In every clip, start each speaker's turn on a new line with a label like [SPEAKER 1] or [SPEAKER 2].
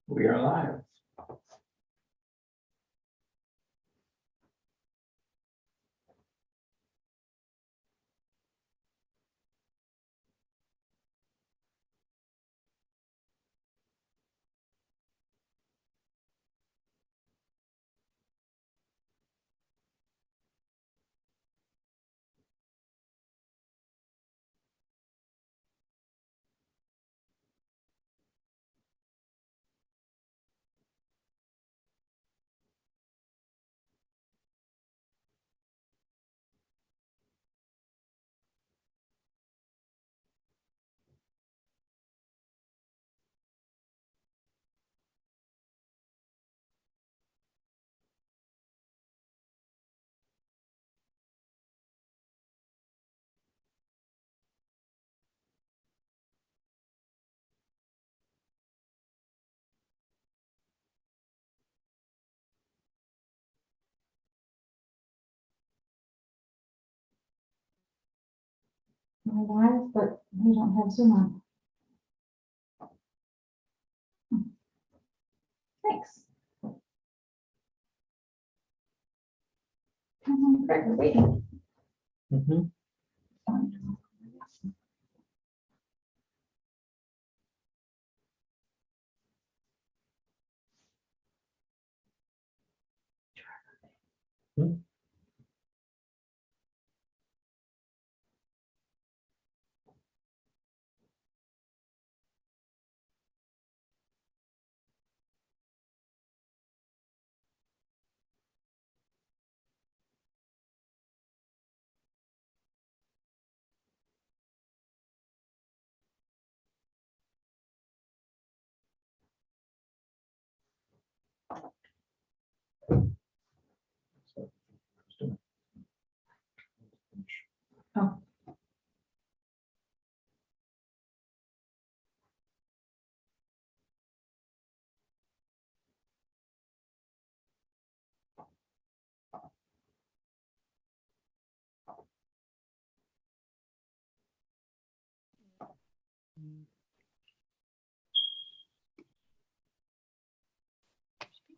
[SPEAKER 1] We are live.
[SPEAKER 2] We're live, but we don't have Zoom on. Thanks. Greg, we're waiting.
[SPEAKER 1] Mhm.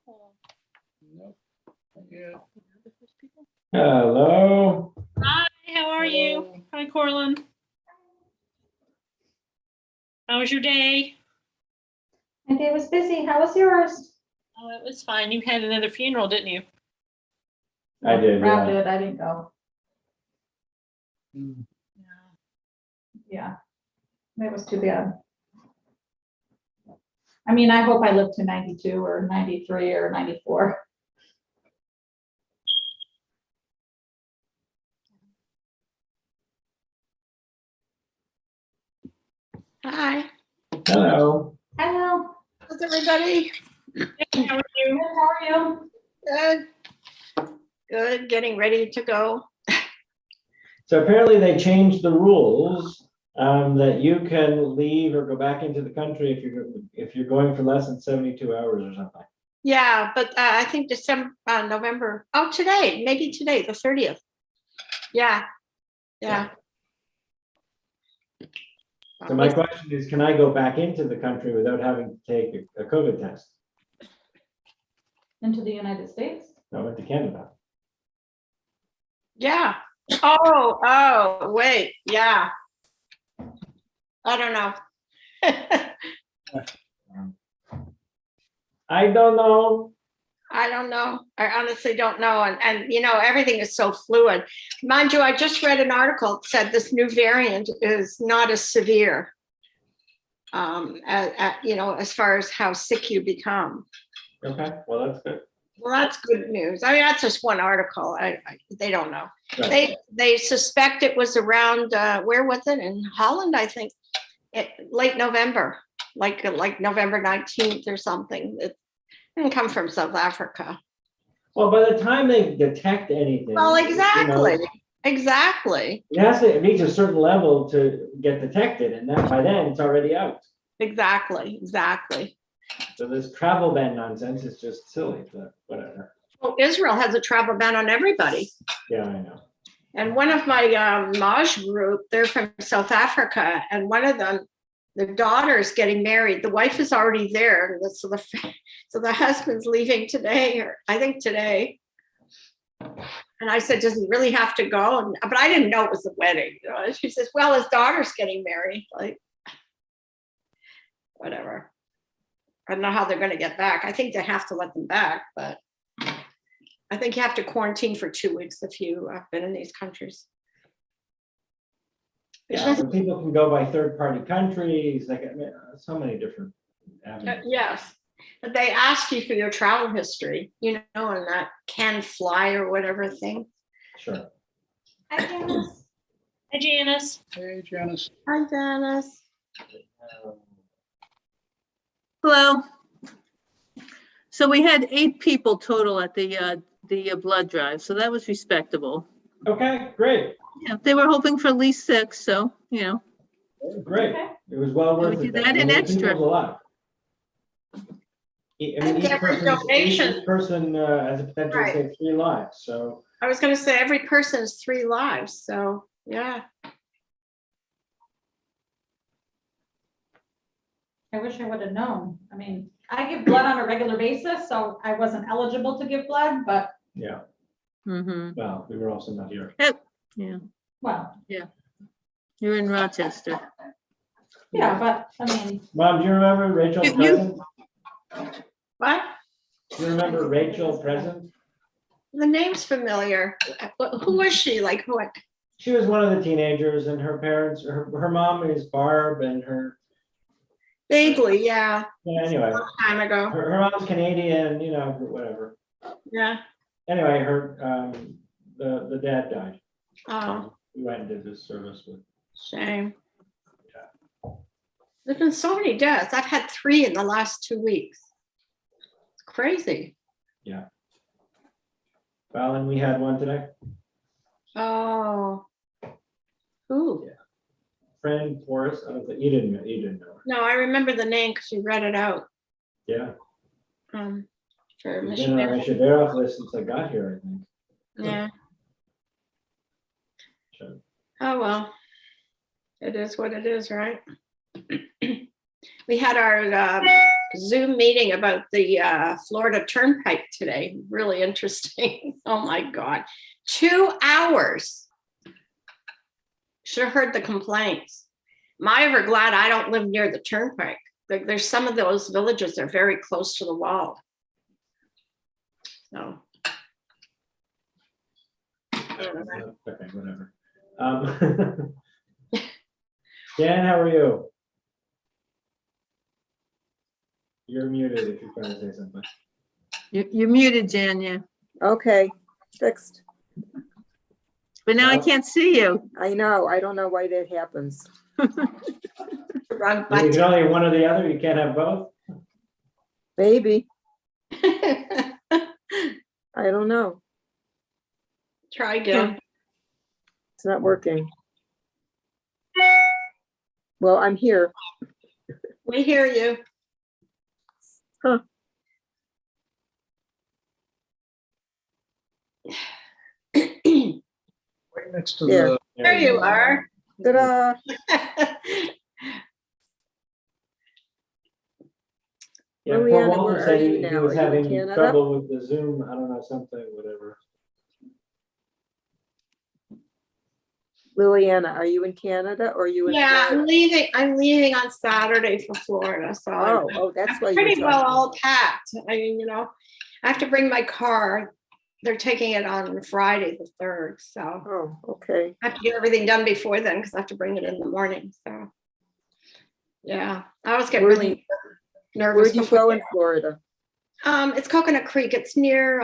[SPEAKER 2] Oh.
[SPEAKER 3] Nope. Yeah.
[SPEAKER 1] Hello.
[SPEAKER 4] Hi, how are you? Hi, Corlin. How was your day?
[SPEAKER 2] My day was busy. How was yours?
[SPEAKER 4] Oh, it was fine. You had another funeral, didn't you?
[SPEAKER 1] I did,
[SPEAKER 2] Rob
[SPEAKER 1] yeah.
[SPEAKER 2] did. I didn't go.
[SPEAKER 3] Mm.
[SPEAKER 2] Yeah. It was too bad. I mean, I hope I live to 92 or 93 or 94.
[SPEAKER 4] Hi.
[SPEAKER 1] Hello.
[SPEAKER 2] Hello.
[SPEAKER 4] How's everybody? How are
[SPEAKER 2] Good,
[SPEAKER 4] you?
[SPEAKER 2] how are you?
[SPEAKER 4] Good. Good. Getting ready to go.
[SPEAKER 1] So apparently they changed the rules that you can leave or go back into the country if you're going for less than 72 hours or something.
[SPEAKER 4] Yeah, but I think November. Oh, today, maybe today, the 30th. Yeah. Yeah.
[SPEAKER 1] So my question is, can I go back into the country without having to take a COVID test?
[SPEAKER 2] Into the United States?
[SPEAKER 1] No, into Canada.
[SPEAKER 4] Yeah. Oh, wait. Yeah. I don't know.
[SPEAKER 1] I don't know.
[SPEAKER 4] I don't know. I honestly don't know. And you know, everything is so fluid. Mind you, I just read an article that said this new variant is not as severe, you know, as far as how sick you become.
[SPEAKER 1] Okay, well, that's good.
[SPEAKER 4] Well, that's good news. I mean, that's just one article. They don't know.
[SPEAKER 1] Right.
[SPEAKER 4] They suspect it was around, where was it? In Holland, I think, late November, like November 19th or something. It didn't come from South Africa.
[SPEAKER 1] Well, by the time they detect anything.
[SPEAKER 4] Well,
[SPEAKER 1] you
[SPEAKER 4] exactly.
[SPEAKER 1] know,
[SPEAKER 4] Exactly.
[SPEAKER 1] it reach a certain level to get detected, and then by then it's already out.
[SPEAKER 4] Exactly.
[SPEAKER 1] So this travel ban nonsense is just silly, but whatever.
[SPEAKER 4] Well, Israel has a travel ban on everybody.
[SPEAKER 1] Yeah, I know.
[SPEAKER 4] And one of my Maj group, they're from South Africa, and one of them, the daughter's getting married. The wife is already there. And so the husband's leaving today, or I think today. And I said, does he really have to go? But I didn't know it was a wedding. You know? And she says, well, his daughter's getting married. Like, whatever. I don't know how they're going to get back. I think they have to let them back, but I think you have to quarantine for 2 weeks if you have been in these countries.
[SPEAKER 1] Yeah, but people can go by third-party countries, like, I mean, so many different avenues.
[SPEAKER 4] Yes, but they ask you for your travel history, you know, and that can fly or whatever thing.
[SPEAKER 1] Sure.
[SPEAKER 2] Hi, Janice.
[SPEAKER 5] Hi, Janice.
[SPEAKER 3] Hey, Janice.
[SPEAKER 4] Hi, Dennis.
[SPEAKER 6] Hello. So we had 8 people total at the blood drive, so that was respectable.
[SPEAKER 1] Okay, great,
[SPEAKER 6] Yeah, they were hoping for at least 6, so, you know.
[SPEAKER 1] great.
[SPEAKER 2] Okay.
[SPEAKER 1] It was well worth
[SPEAKER 6] We
[SPEAKER 1] it.
[SPEAKER 6] did that in
[SPEAKER 1] 8
[SPEAKER 6] extra.
[SPEAKER 1] people's a lot. I mean,
[SPEAKER 4] And
[SPEAKER 1] each
[SPEAKER 4] every
[SPEAKER 1] person,
[SPEAKER 4] donation.
[SPEAKER 1] each person has a potential to
[SPEAKER 4] Right.
[SPEAKER 1] save 3 lives, so.
[SPEAKER 4] I was going to say every person is 3 lives, so yeah.
[SPEAKER 2] I wish I would have known. I mean, I give blood on a regular basis, so I wasn't eligible to give blood, but
[SPEAKER 1] Yeah,
[SPEAKER 6] Mm-hmm.
[SPEAKER 1] well, we were also not here.
[SPEAKER 6] Yeah,
[SPEAKER 2] well,
[SPEAKER 6] you're in Rochester.
[SPEAKER 2] yeah, but I mean,
[SPEAKER 1] Mom, do you remember Rachel
[SPEAKER 6] You-
[SPEAKER 1] present?
[SPEAKER 4] What?
[SPEAKER 1] Do you remember Rachel present?
[SPEAKER 4] The name's familiar. Who was she? Like who?
[SPEAKER 1] She was one of the teenagers, and her parents, her mom is Barb, and her,
[SPEAKER 4] Vaguely, yeah.
[SPEAKER 1] yeah, anyway,
[SPEAKER 4] Time ago.
[SPEAKER 1] her mom's Canadian, you know, whatever.
[SPEAKER 4] Yeah.
[SPEAKER 1] Anyway, the dad died.
[SPEAKER 4] Oh,
[SPEAKER 1] We went and did this service with.
[SPEAKER 4] shame. There's been so many deaths. I've had 3 in the last 2 weeks. It's crazy.
[SPEAKER 1] Well, and we had one today.
[SPEAKER 4] Oh. Ooh.
[SPEAKER 1] Yeah. Fran Forrest, I don't think, you didn't know her.
[SPEAKER 4] No, I remember the name because you read it out.
[SPEAKER 1] Yeah.
[SPEAKER 4] For
[SPEAKER 1] She's been on my
[SPEAKER 4] Michigan.
[SPEAKER 1] Shabbat list since I got here, I think.
[SPEAKER 4] Yeah.
[SPEAKER 1] So,
[SPEAKER 4] Oh, well. It is what it is, right? We had our Zoom meeting about the Florida Turnpike today. Really interesting. Oh my God. 2 hours. Should have heard the complaints. Am I ever glad I don't live near the turnpike? There's some of those villages that are very close to the wall. So. I don't know.
[SPEAKER 1] okay, whatever. Dan, how are you? You're muted if you're trying to say something.
[SPEAKER 6] You're muted, Jan, yeah.
[SPEAKER 7] Okay, fixed.
[SPEAKER 6] But now I
[SPEAKER 1] Well-
[SPEAKER 6] can't see you.
[SPEAKER 7] I know. I don't know why that happens.
[SPEAKER 4] Wrong
[SPEAKER 1] You
[SPEAKER 4] button.
[SPEAKER 1] can only have one or the other, you can't have both?
[SPEAKER 7] Maybe. I don't know.
[SPEAKER 4] Try again.
[SPEAKER 7] It's not working. Well, I'm here.
[SPEAKER 4] We hear you.
[SPEAKER 7] Huh.
[SPEAKER 3] Right next to
[SPEAKER 7] There.
[SPEAKER 3] the,
[SPEAKER 4] There you are.
[SPEAKER 7] Ta-da.
[SPEAKER 1] Yeah, poor
[SPEAKER 7] Liliana,
[SPEAKER 1] Walter
[SPEAKER 7] where are
[SPEAKER 1] said
[SPEAKER 7] you
[SPEAKER 1] he
[SPEAKER 7] now?
[SPEAKER 1] was
[SPEAKER 7] Are you in
[SPEAKER 1] having
[SPEAKER 7] Canada?
[SPEAKER 1] trouble with the Zoom, I don't know, something, whatever.
[SPEAKER 7] Liliana, are you in Canada or are you in?
[SPEAKER 4] Yeah,
[SPEAKER 7] Florida?
[SPEAKER 4] I'm leaving on Saturday for Florida, so
[SPEAKER 7] Oh, that's
[SPEAKER 4] I'm
[SPEAKER 7] why you're
[SPEAKER 4] pretty well
[SPEAKER 7] talking.
[SPEAKER 4] all packed. I mean, you know, I have to bring my car. They're taking it on Friday, the 3rd, so
[SPEAKER 7] Oh, okay.
[SPEAKER 4] I have to get everything done before then because I have to bring it in the morning, so. Yeah, I always get
[SPEAKER 7] Where do
[SPEAKER 4] really nervous.
[SPEAKER 7] Where'd you
[SPEAKER 4] before-
[SPEAKER 7] go in Florida?
[SPEAKER 4] It's Coconut Creek. It's near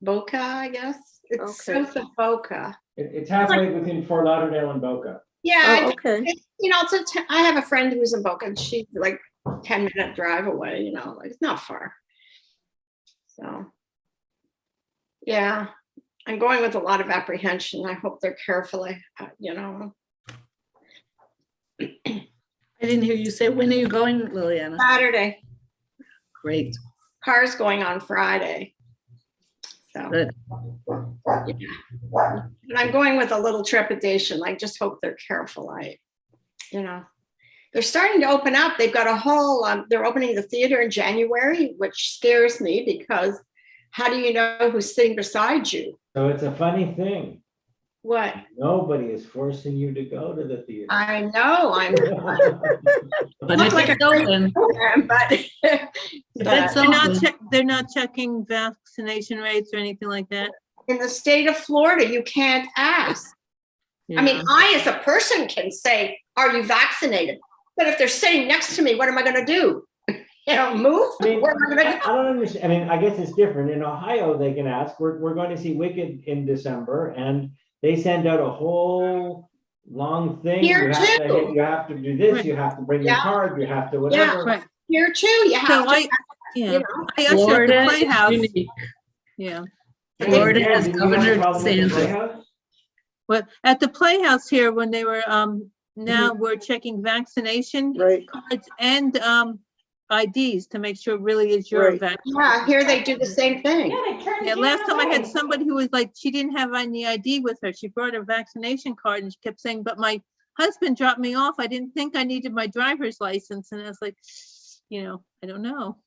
[SPEAKER 4] Boca, I guess. It's
[SPEAKER 7] Okay.
[SPEAKER 4] south of Boca.
[SPEAKER 1] It's halfway between Fort Lauderdale and Boca.
[SPEAKER 4] Yeah,
[SPEAKER 7] Oh, okay.
[SPEAKER 4] you know, I have a friend who's in Boca and she's like 10-minute drive away, you know, like it's not far. So, yeah, I'm going with a lot of apprehension. I hope they're careful, you know.
[SPEAKER 5] I didn't hear you say, when are you going, Liliana?
[SPEAKER 4] Saturday,
[SPEAKER 5] Great,
[SPEAKER 4] car's going on Friday. So,
[SPEAKER 5] good.
[SPEAKER 4] and I'm going with a little trepidation. I just hope they're careful. You know, they're starting to open up. They've got a whole, they're opening the theater in January, which scares me because how do you know who's sitting beside you?
[SPEAKER 1] So it's a funny thing.
[SPEAKER 4] What?
[SPEAKER 1] Nobody is forcing you to go to the theater.
[SPEAKER 4] I know, I'm
[SPEAKER 5] But
[SPEAKER 4] Look
[SPEAKER 5] if
[SPEAKER 4] like
[SPEAKER 5] it's
[SPEAKER 4] a great
[SPEAKER 5] open,
[SPEAKER 4] program, but
[SPEAKER 5] if it's
[SPEAKER 6] They're
[SPEAKER 5] open,
[SPEAKER 6] not checking vaccination rates or anything like that?
[SPEAKER 4] in the state of Florida, you can't ask. I mean,
[SPEAKER 6] Yeah.
[SPEAKER 4] I as a person can say, are you vaccinated? But if they're sitting next to me, what am I gonna do? Move?
[SPEAKER 1] I mean,
[SPEAKER 4] Where am I
[SPEAKER 1] I
[SPEAKER 4] gonna go?
[SPEAKER 1] don't understand. I mean, I guess it's different. In Ohio, they can ask. We're going to see Wicked in December, and they send out a whole long thing.
[SPEAKER 4] Here too.
[SPEAKER 1] You have to do this,
[SPEAKER 6] Right.
[SPEAKER 1] you have to bring your
[SPEAKER 4] Yeah.
[SPEAKER 1] card, you have to whatever.
[SPEAKER 6] Right.
[SPEAKER 4] Here too, you have
[SPEAKER 6] So
[SPEAKER 4] to,
[SPEAKER 6] I,
[SPEAKER 4] you
[SPEAKER 6] yeah,
[SPEAKER 4] know.
[SPEAKER 6] I ushered at
[SPEAKER 5] Florida
[SPEAKER 6] the
[SPEAKER 5] is
[SPEAKER 6] Playhouse.
[SPEAKER 5] unique.
[SPEAKER 6] Yeah.
[SPEAKER 1] Yeah,
[SPEAKER 5] Florida
[SPEAKER 1] yeah,
[SPEAKER 5] has
[SPEAKER 1] did you have a
[SPEAKER 5] Governor
[SPEAKER 1] problem with the
[SPEAKER 5] DeSantis.
[SPEAKER 1] Playhouse?
[SPEAKER 6] But at the Playhouse here, when they were, now we're checking vaccination
[SPEAKER 7] Right,
[SPEAKER 6] cards and, IDs to make sure it really is your
[SPEAKER 7] Right.
[SPEAKER 6] vaccine.
[SPEAKER 4] Yeah, here they do the same thing.
[SPEAKER 2] Yeah, they turned
[SPEAKER 6] Yeah,
[SPEAKER 2] you
[SPEAKER 6] last time I had
[SPEAKER 2] away.
[SPEAKER 6] somebody who was like, she didn't have any ID with her. She brought her vaccination card and she kept saying, but my husband dropped me off. I didn't think I needed my driver's license. And I was like, I don't know.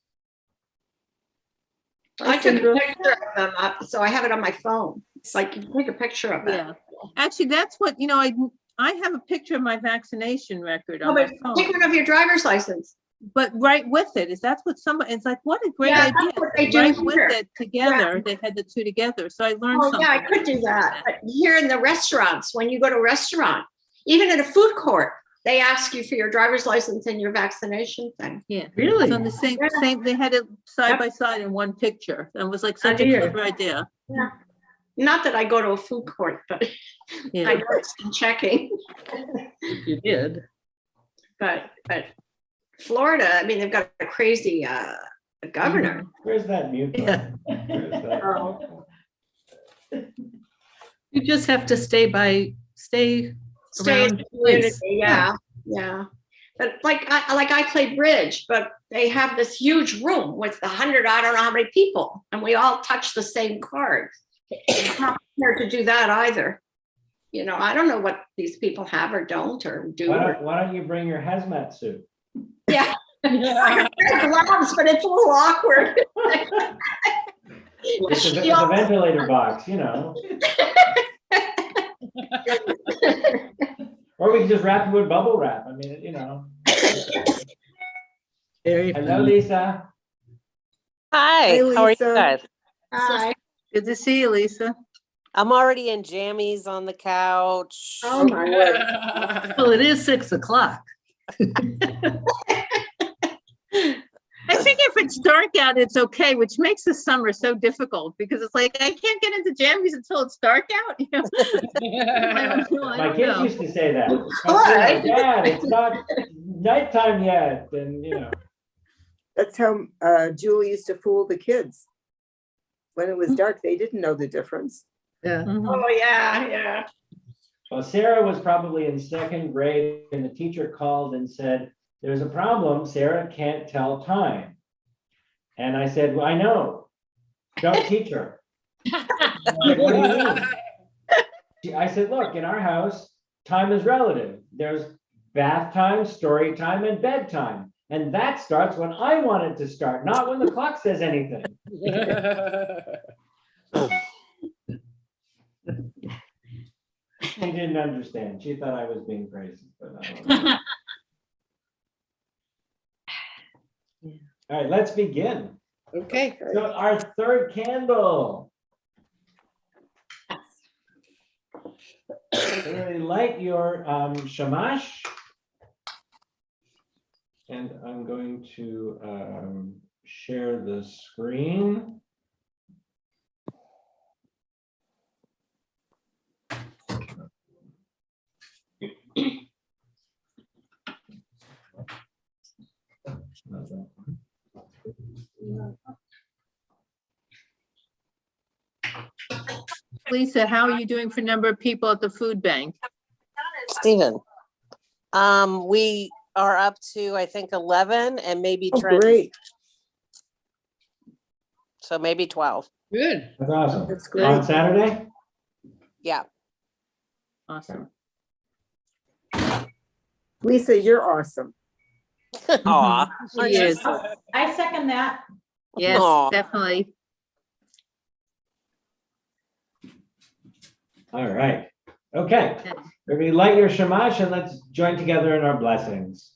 [SPEAKER 4] I took a
[SPEAKER 7] Sandra.
[SPEAKER 4] picture of them, so I have it on my phone. It's like, you can take a picture of it.
[SPEAKER 6] Yeah. Actually, that's what, I have a picture of my vaccination record
[SPEAKER 4] Oh,
[SPEAKER 6] on
[SPEAKER 4] but
[SPEAKER 6] my
[SPEAKER 4] take
[SPEAKER 6] phone,
[SPEAKER 4] one of your driver's license.
[SPEAKER 6] but right with it, that's what somebody, it's like, what a great
[SPEAKER 4] Yeah,
[SPEAKER 6] idea.
[SPEAKER 4] that's what they do
[SPEAKER 6] Right with
[SPEAKER 4] here.
[SPEAKER 6] it together, they had the two together. So I learned
[SPEAKER 4] Oh,
[SPEAKER 6] something.
[SPEAKER 4] yeah, I could do that. But here in the restaurants, when you go to a restaurant, even at a food court, they ask you for your driver's license and your vaccination thing.
[SPEAKER 6] Yeah.
[SPEAKER 5] Really?
[SPEAKER 6] It's on the same, they had it side by side in one picture. It was like such a
[SPEAKER 5] Idea.
[SPEAKER 6] clever idea.
[SPEAKER 4] Not that I go to a food court, but I
[SPEAKER 6] Yeah.
[SPEAKER 4] know it's been checking.
[SPEAKER 5] If you did.
[SPEAKER 4] But Florida, I mean, they've got a crazy governor.
[SPEAKER 1] Where's that mute
[SPEAKER 5] Yeah.
[SPEAKER 1] button? Where's that?
[SPEAKER 4] Oh.
[SPEAKER 5] You just have to stay
[SPEAKER 4] Stay in
[SPEAKER 5] around
[SPEAKER 4] the
[SPEAKER 5] the place.
[SPEAKER 4] community, yeah. But like I play bridge, but they have this huge room with 100, I don't know how many people, and we all touch the same cards. I'm not prepared to do that either. I don't know what these people have or don't or do.
[SPEAKER 1] Why don't you bring your hazmat suit?
[SPEAKER 4] Yeah. I got gloves, but it's a little awkward.
[SPEAKER 1] It's a ventilator box, Or we can just wrap it with bubble wrap. I mean,
[SPEAKER 5] Very
[SPEAKER 1] Hello,
[SPEAKER 5] funny.
[SPEAKER 1] Lisa.
[SPEAKER 8] Hi,
[SPEAKER 7] Hi,
[SPEAKER 8] how are you
[SPEAKER 7] Lisa.
[SPEAKER 8] guys?
[SPEAKER 4] Hi.
[SPEAKER 6] Good to see you, Lisa.
[SPEAKER 8] I'm already in jammies on the couch.
[SPEAKER 4] Oh my word.
[SPEAKER 5] Well, it is 6 o'clock.
[SPEAKER 6] I figure if it's dark out, it's okay, which makes the summer so difficult because it's like, I can't get into jammies until it's dark out. I
[SPEAKER 1] My
[SPEAKER 6] don't
[SPEAKER 1] kids
[SPEAKER 6] know.
[SPEAKER 1] used to say that.
[SPEAKER 4] Good.
[SPEAKER 1] Dad, it's not nighttime yet, and
[SPEAKER 7] That's how Julie used to fool the kids. When it was dark, they didn't know the difference.
[SPEAKER 5] Yeah.
[SPEAKER 6] Mhm.
[SPEAKER 4] Oh, yeah.
[SPEAKER 1] Well, Sarah was probably in second grade, and the teacher called and said, "There's a problem. Sarah can't tell time." And I said, "Well, I know. Don't teach her." Like, what do you mean? I said, "Look, in our house, time is relative. There's bath time, story time, and bedtime. And that starts when I want it to start, not when the clock says anything." She didn't understand. She thought I was being crazy, but I don't know. All right, let's begin.
[SPEAKER 5] Okay.
[SPEAKER 1] So our third candle. Really light your shamash. And I'm going to share the screen.
[SPEAKER 6] Lisa, how are you doing for number of people at the food bank?
[SPEAKER 8] Stephen, we are up to, I think, 11 and maybe
[SPEAKER 7] Oh,
[SPEAKER 8] Trent,
[SPEAKER 7] great.
[SPEAKER 8] so maybe 12.
[SPEAKER 5] Good.
[SPEAKER 1] That's awesome.
[SPEAKER 7] That's
[SPEAKER 1] On
[SPEAKER 7] great.
[SPEAKER 1] Saturday?
[SPEAKER 8] Yeah.
[SPEAKER 6] Awesome.
[SPEAKER 7] Lisa, you're awesome.
[SPEAKER 8] Aw.
[SPEAKER 6] She
[SPEAKER 8] aren't you
[SPEAKER 6] is.
[SPEAKER 8] so-
[SPEAKER 2] I second that.
[SPEAKER 6] Yes,
[SPEAKER 8] Aw.
[SPEAKER 6] definitely.
[SPEAKER 1] All right. Okay. Everybody light your shamash and let's join together in our blessings.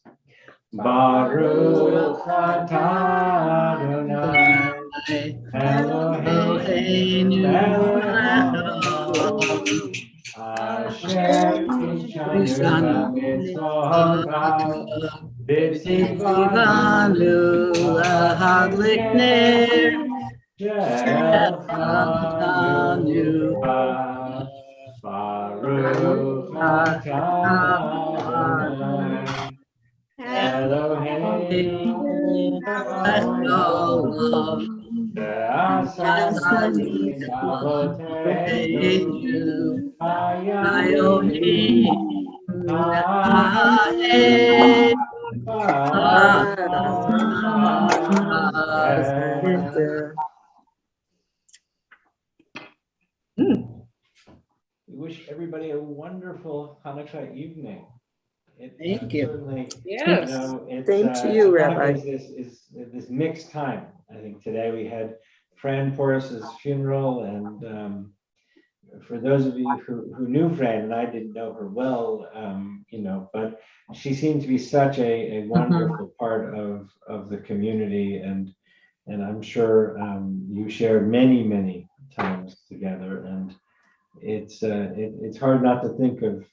[SPEAKER 1] Baruch atah Adonai Eloheinu melech haolam asher tishanu b'mitzvotav
[SPEAKER 5] Tivanu lahadlik ner
[SPEAKER 1] Shechanu Baruch atah Adonai Eloheinu melech Ve'asani avoteinu hayamim We wish everybody a wonderful Hanukkah evening. It,
[SPEAKER 3] Thank you.
[SPEAKER 1] certainly,
[SPEAKER 4] Yes.
[SPEAKER 1] it's,
[SPEAKER 7] Same to you,
[SPEAKER 1] Hanukkah
[SPEAKER 7] Rabbi.
[SPEAKER 1] is this mixed time. I think today we had Fran Porris's funeral, and for those of you who knew Fran, and I didn't know her well, but she seemed to be such a wonderful part of the community, and I'm sure you shared many times together, and it's hard not to think of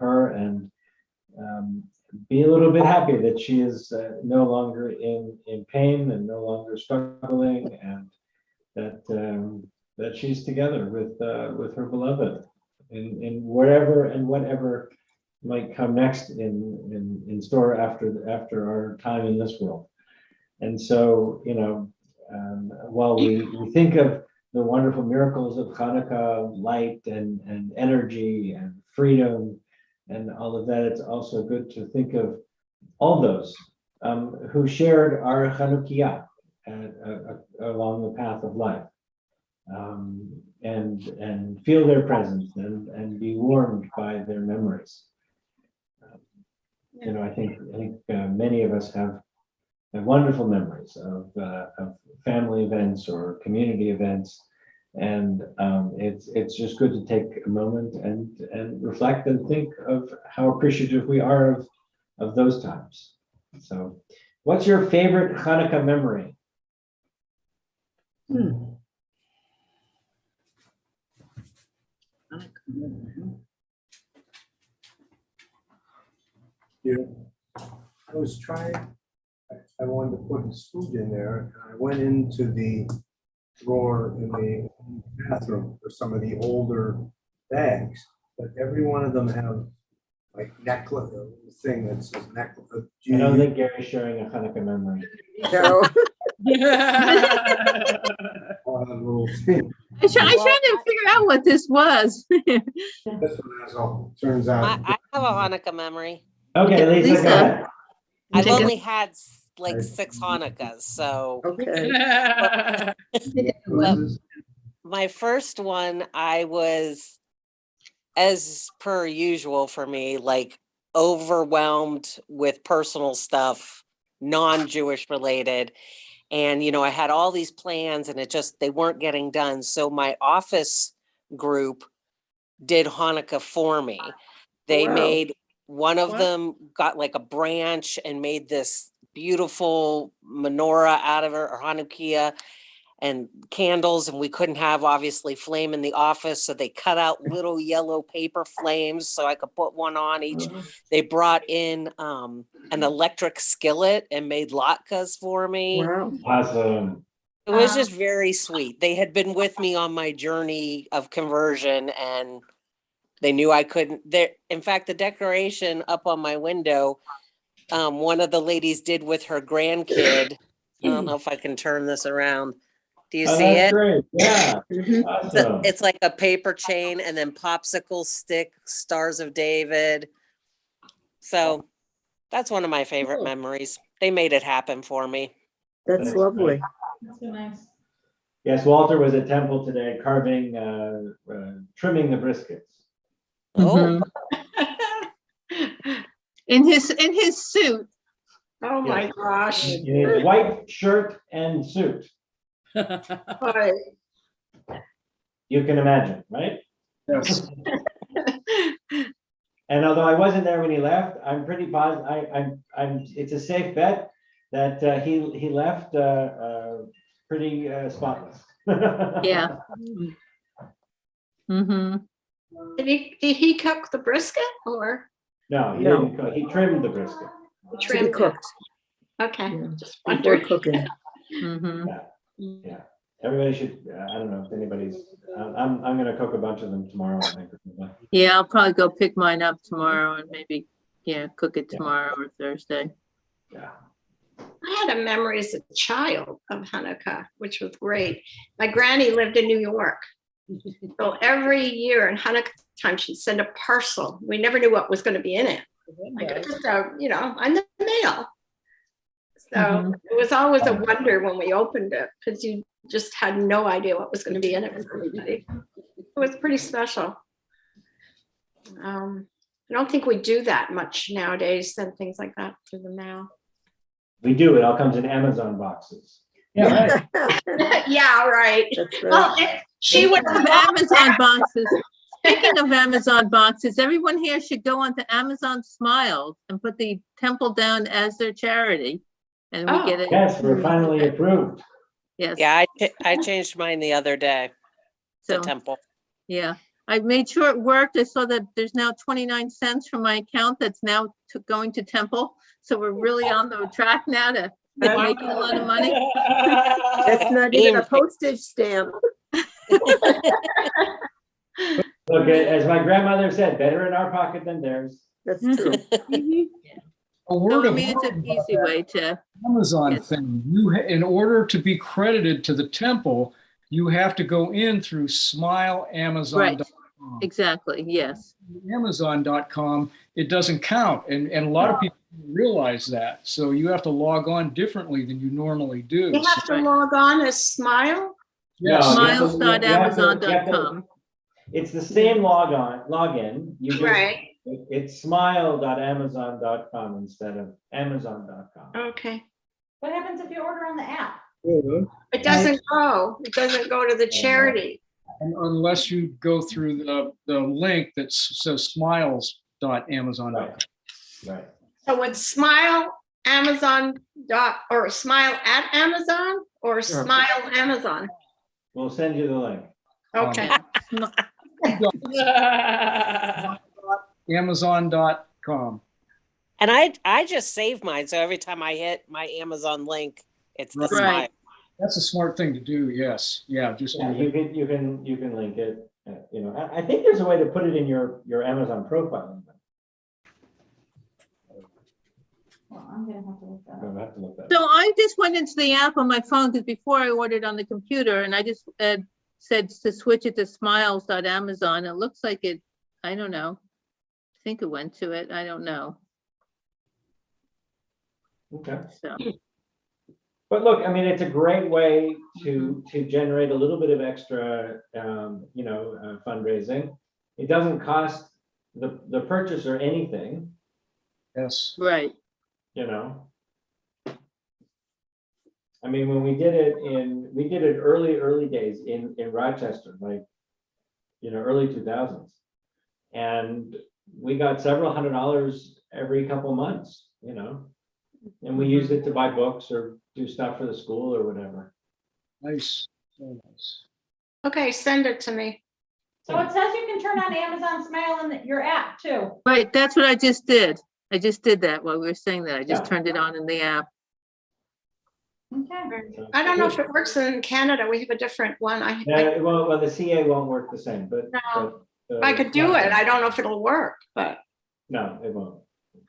[SPEAKER 1] her and be a little bit happy that she is no longer in pain and no longer struggling, and that she's together with her beloved in wherever and whatever might come next in store after our time in this world. And so, while we think of the wonderful miracles of Chanukah, light and energy and freedom and all of that, it's also good to think of all those who shared our Chanukiah along the path of life, and feel their presence and be warmed by their memories. I think many of us have wonderful memories of family events or community events, and it's just good to take a moment and reflect and think of how appreciative we are of those times. So, what's your favorite Hanukkah memory?
[SPEAKER 9] Yeah, I was trying, I wanted to put his food in there, and I went into the drawer in the bathroom for some of the older bags, but every one of them have like necklace, a little thing that says necklace.
[SPEAKER 1] I don't think Gary's sharing a Hanukkah memory.
[SPEAKER 7] No,
[SPEAKER 9] All that little thing.
[SPEAKER 6] I trying to figure out what this was.
[SPEAKER 9] This one has all, turns out.
[SPEAKER 8] I have a Hanukkah memory.
[SPEAKER 1] Okay, Lisa, go
[SPEAKER 6] Lisa.
[SPEAKER 1] ahead.
[SPEAKER 8] I've
[SPEAKER 5] Take it.
[SPEAKER 8] only had like 6 Hanukkahs, so
[SPEAKER 7] okay.
[SPEAKER 8] Well, my first one, I was, as per usual for me, like overwhelmed with personal stuff, non-Jewish related. And, I had all these plans and they weren't getting done. So my office group did Hanukkah for me. They
[SPEAKER 7] Wow.
[SPEAKER 8] made, one of
[SPEAKER 6] What?
[SPEAKER 8] them got like a branch and made this beautiful menorah out of it, or Hanukkah, and candles, and we couldn't have obviously flame in the office, so they cut out little yellow paper flames so I could put one on each. They brought in an electric skillet and made latkes for me.
[SPEAKER 7] Wow.
[SPEAKER 1] Awesome.
[SPEAKER 8] It was just very sweet. They had been with me on my journey of conversion, and they knew I couldn't. In fact, the decoration up on my window, one of the ladies did with her grandkid. I don't know if I can turn this around. Do you
[SPEAKER 1] Oh,
[SPEAKER 8] see
[SPEAKER 1] that's
[SPEAKER 8] it?
[SPEAKER 1] great. Yeah.
[SPEAKER 7] Mhm.
[SPEAKER 1] Awesome.
[SPEAKER 8] It's like a paper chain and then popsicle stick, Stars of David. So that's one of my favorite
[SPEAKER 6] Cool.
[SPEAKER 8] memories. They made it happen for me.
[SPEAKER 7] That's
[SPEAKER 1] That's
[SPEAKER 7] lovely.
[SPEAKER 2] That's so nice.
[SPEAKER 1] Yes, Walter was at Temple today carving, trimming the briskets.
[SPEAKER 8] Oh,
[SPEAKER 6] In his suit.
[SPEAKER 4] Oh my
[SPEAKER 1] Yes.
[SPEAKER 4] gosh.
[SPEAKER 1] You need a white shirt and suit.
[SPEAKER 4] Boy.
[SPEAKER 1] You can imagine, right?
[SPEAKER 3] Yes.
[SPEAKER 1] And although I wasn't there when he left, I'm pretty positive, it's a safe bet that he left pretty spotless.
[SPEAKER 6] Yeah. Mm-hmm.
[SPEAKER 4] Did he cook the brisket or
[SPEAKER 1] No, he
[SPEAKER 7] No.
[SPEAKER 1] didn't cook. He trimmed the brisket.
[SPEAKER 7] To be
[SPEAKER 4] trimmed it?
[SPEAKER 7] cooked
[SPEAKER 4] Okay,
[SPEAKER 7] Yeah.
[SPEAKER 4] just
[SPEAKER 7] before
[SPEAKER 4] wondered.
[SPEAKER 7] cooking.
[SPEAKER 6] Mm-hmm.
[SPEAKER 1] Yeah, everybody should, I don't know if anybody's, I'm gonna cook a bunch of them tomorrow, I think.
[SPEAKER 6] Yeah, I'll probably go pick mine up tomorrow and maybe, yeah, cook it
[SPEAKER 1] Yeah.
[SPEAKER 6] tomorrow or Thursday.
[SPEAKER 1] Yeah.
[SPEAKER 4] I had a memory as a child of Hanukkah, which was great. My granny lived in New York. So every year in Hanukkah time, she'd send a parcel. We never knew what was going to be in it. Like just on the mail. So
[SPEAKER 6] Mhm.
[SPEAKER 4] it was always a wonder when we opened it because you just had no idea what was going to be in it for everybody. It was pretty special. I don't think we do that much nowadays, send things like that through the mail.
[SPEAKER 1] We do, it all comes in Amazon boxes.
[SPEAKER 3] Yeah, right.
[SPEAKER 4] Yeah, right.
[SPEAKER 7] That's
[SPEAKER 4] Well,
[SPEAKER 7] right.
[SPEAKER 4] she would
[SPEAKER 6] Speaking of Amazon boxes, speaking of Amazon boxes, everyone here should go onto Amazon Smiles and put the temple down as their charity. And we
[SPEAKER 4] Oh.
[SPEAKER 6] get it.
[SPEAKER 1] Yes, we're finally approved.
[SPEAKER 6] Yes.
[SPEAKER 8] Yeah, I changed mine the other day to
[SPEAKER 6] So,
[SPEAKER 8] Temple.
[SPEAKER 6] yeah, I made sure it worked. I saw that there's now 29 cents from my account that's now going to Temple. So we're really on the track now to making a lot of money.
[SPEAKER 7] That's not even a postage stamp.
[SPEAKER 1] Look, as my grandmother said, better in our pocket than theirs.
[SPEAKER 7] That's true.
[SPEAKER 3] A
[SPEAKER 6] So
[SPEAKER 3] word
[SPEAKER 6] I
[SPEAKER 3] of
[SPEAKER 6] mean, it's
[SPEAKER 3] mouth
[SPEAKER 6] an
[SPEAKER 3] about
[SPEAKER 6] easy
[SPEAKER 3] that
[SPEAKER 6] way to,
[SPEAKER 3] Amazon
[SPEAKER 6] Yes.
[SPEAKER 3] thing. In order to be credited to the temple, you have to go in through smileamazon.com.
[SPEAKER 6] exactly, yes.
[SPEAKER 3] Amazon.com, it doesn't count. And a lot of people don't realize that. So you have to log on differently than you normally do.
[SPEAKER 4] You have to log on as Smile.
[SPEAKER 3] Yes.
[SPEAKER 1] No, you have to-
[SPEAKER 6] Smiles.amazon.com.
[SPEAKER 1] It's the same login. You just,
[SPEAKER 4] Right.
[SPEAKER 1] it's smile.amazon.com instead of amazon.com.
[SPEAKER 4] Okay.
[SPEAKER 2] What happens if you order on the app?
[SPEAKER 4] It doesn't go. It doesn't go to the charity.
[SPEAKER 3] And unless you go through the link that says smiles.amazon.com.
[SPEAKER 1] Right.
[SPEAKER 4] So it's Smile Amazon or Smile at Amazon or Smile Amazon.
[SPEAKER 1] We'll send you the link.
[SPEAKER 4] Okay.
[SPEAKER 3] Amazon.com.
[SPEAKER 8] And I just save mine, so every time I hit my Amazon link, it's the
[SPEAKER 3] Right.
[SPEAKER 8] Smile.
[SPEAKER 6] Right.
[SPEAKER 3] That's a smart thing to do. Yes. Yeah. Just
[SPEAKER 1] Yeah,
[SPEAKER 3] do
[SPEAKER 1] you
[SPEAKER 3] that.
[SPEAKER 1] can link it. I think there's a way to put it in your Amazon profile.
[SPEAKER 2] Well, I'm gonna have to look that
[SPEAKER 1] I'm
[SPEAKER 2] up.
[SPEAKER 1] gonna have to look that
[SPEAKER 6] So
[SPEAKER 1] up.
[SPEAKER 6] I just went into the app on my phone because before I ordered on the computer and I just said to switch it to smiles.amazon. It looks like it, I don't know. I think it went to it. I don't know.
[SPEAKER 1] Okay.
[SPEAKER 6] So,
[SPEAKER 1] But look, I mean, it's a great way to generate a little bit of extra, fundraising. It doesn't cost the purchaser anything,
[SPEAKER 3] Yes.
[SPEAKER 6] right.
[SPEAKER 1] you know. I mean, when we did it early days in Rochester, like, early 2000s. And we got several $100s every couple months, and we used it to buy books or do stuff for the school or whatever.
[SPEAKER 3] Nice. Very nice.
[SPEAKER 4] Okay, send it to me.
[SPEAKER 2] So it says you can turn on Amazon Smile in your app too.
[SPEAKER 6] Right, that's what I just did. I just did that while we were saying that. I just
[SPEAKER 1] Yeah.
[SPEAKER 6] turned it on in the app.
[SPEAKER 2] Okay.
[SPEAKER 1] So-
[SPEAKER 4] I don't know if it works in Canada. We have a different one.
[SPEAKER 1] Yeah, well, the CA won't work the same, but.
[SPEAKER 4] No.
[SPEAKER 1] but,
[SPEAKER 4] I could do it. I don't know if it'll work, but
[SPEAKER 1] No, it won't.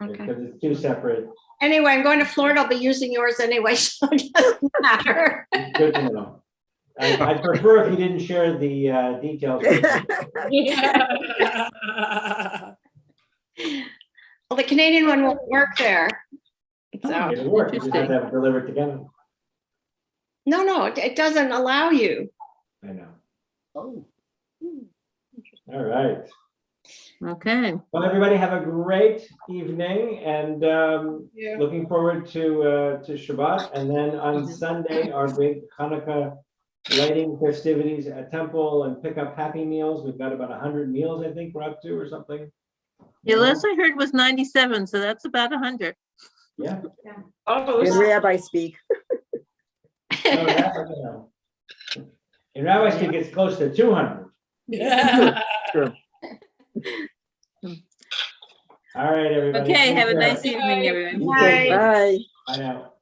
[SPEAKER 4] Okay.
[SPEAKER 1] Because it's two separate.
[SPEAKER 4] anyway, I'm going to Florida. I'll be using yours anyway, so it doesn't matter.
[SPEAKER 1] Good to know. I'd prefer if you didn't share the details.
[SPEAKER 4] Well, the Canadian one won't work there. So,
[SPEAKER 1] It'll work, you just have to have it delivered together.
[SPEAKER 4] no, it doesn't allow you.
[SPEAKER 1] I know.
[SPEAKER 3] Oh.
[SPEAKER 1] All right.
[SPEAKER 6] Okay.
[SPEAKER 1] Well, everybody have a great evening and looking forward to Shabbat. And then on Sunday, our big Chanukah lighting festivities at Temple and pick up Happy Meals. We've got about 100 meals, I think we're up to or something.
[SPEAKER 6] The last I heard was 97, so that's about 100.
[SPEAKER 1] Yeah.
[SPEAKER 7] In rabbi speak.
[SPEAKER 1] No. In Rabbi speak, it's close to 200.
[SPEAKER 7] True.
[SPEAKER 1] All right, everybody.
[SPEAKER 6] Okay,
[SPEAKER 1] Take
[SPEAKER 6] have a
[SPEAKER 1] care.
[SPEAKER 6] nice evening, everyone.
[SPEAKER 7] Okay, bye.
[SPEAKER 1] Bye now.